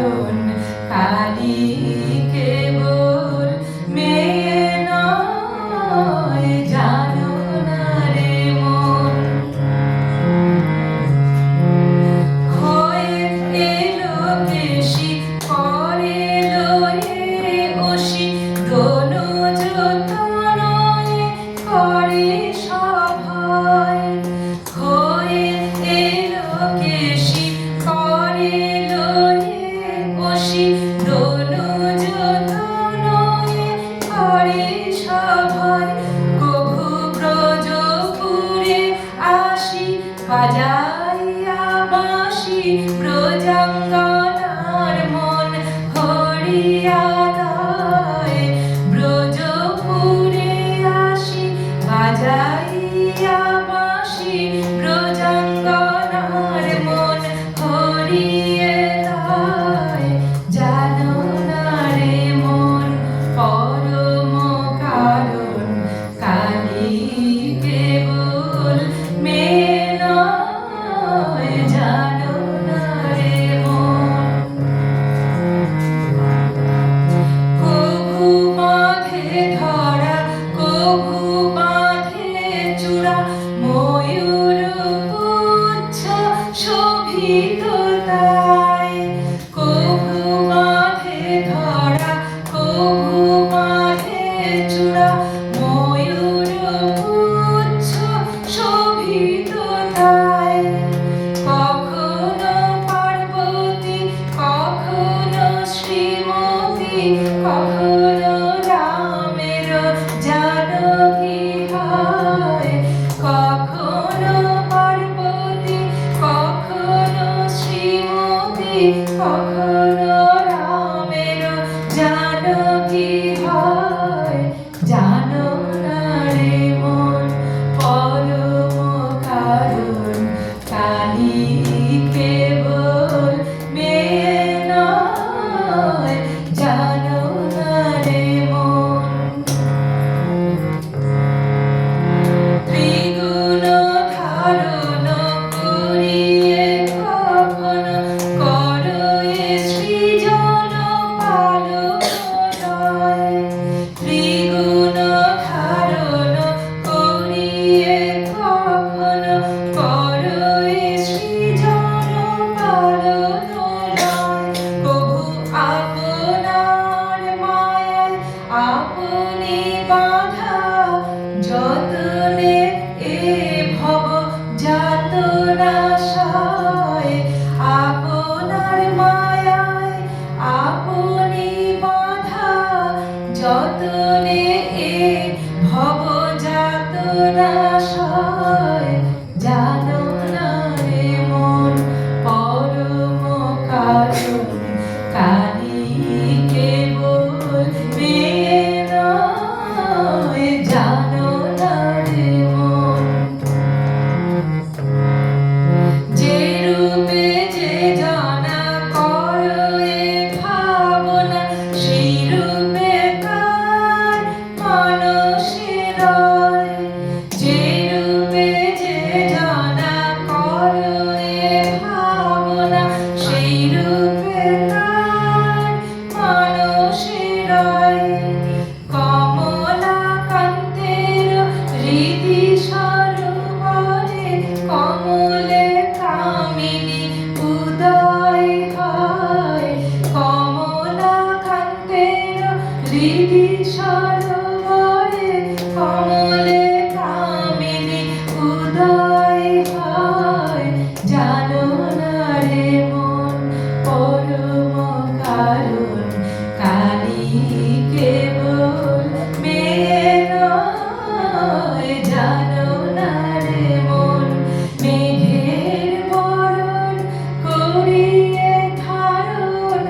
কারণ কালী কেবল মেয়ে নয়, জানো না রে মন। হয়ে এলো বেশি করে লয়ে অসি, দোনো যতনয়ে করে সভয়। হয়ে এলো বেশি করে লয়ে অসি, দোনো যতনয়ে করে সভয়। কভু ব্রজপুরে আসি বাজাইয়া বাঁশি, ব্রজাঙ্গনার মন হরিয়া দেয়। ব্রজপুরে আসি বাজাইয়া বাঁশি, ব্রজাঙ্গনার মন হরিয়ে দেয়। জানো না রে মন পরম কারণ কালী কেবল মেয়ে নয়, জানো না রে মন। কভু বাঁধে ধরা কভু বাঁধে চূড়া, ময়ূর পুচ্ছ শোভিত তাই। কভু বাঁধে ধরা কভু বাঁধে চূড়া, ময়ূর পুচ্ছ শোভিত তাই। কখনো পার্বতী কখনো শ্রীমতী, কখনো রামের জানকী হয়। কখনো পার্বতী কখনো শ্রীমতী, কখনো রামের জানকী হয়। জানো না রে মন পরম কারণ কালী কেবল মেয়ে নয়, জানো না রে মন। ত্রিগুণ ধারণ করিয়ে কখনো করো এ সৃজন পালনয়। ত্রিগুণ ধারণ করিয়ে কখনো করো এ সৃজন পালনয়। প্রভু আপনার মায়ায় আপনি বাঁধা, যতনে এ ভব যাতনা সয়। আপনার মায়ায় আপনি বাঁধা, যতনে এ ভব যাতনা সয়। জানো না রে মন পরম কারণ কালী কেবল মেয়ে নয়, জানো না রে মন। যে রূপে যে জানা করো এ ভাবনা, সেই রূপে তার মানসে রয়। যে রূপে যে জানা করো এ ভাবনা, সেই রূপে তার মানসে রয়। কমলাকান্তের হৃদি সরোবরে কমলে কামিনী উদয় হয়। কমলাকান্তের হৃদি সরোবরে কমলে কামিনী উদয় হয়। জানো না রে মন পরম কারণ কালী কেবল মেয়ে নয়, জানো না রে মন। মেঘের বরণ করিয়ে ধারণ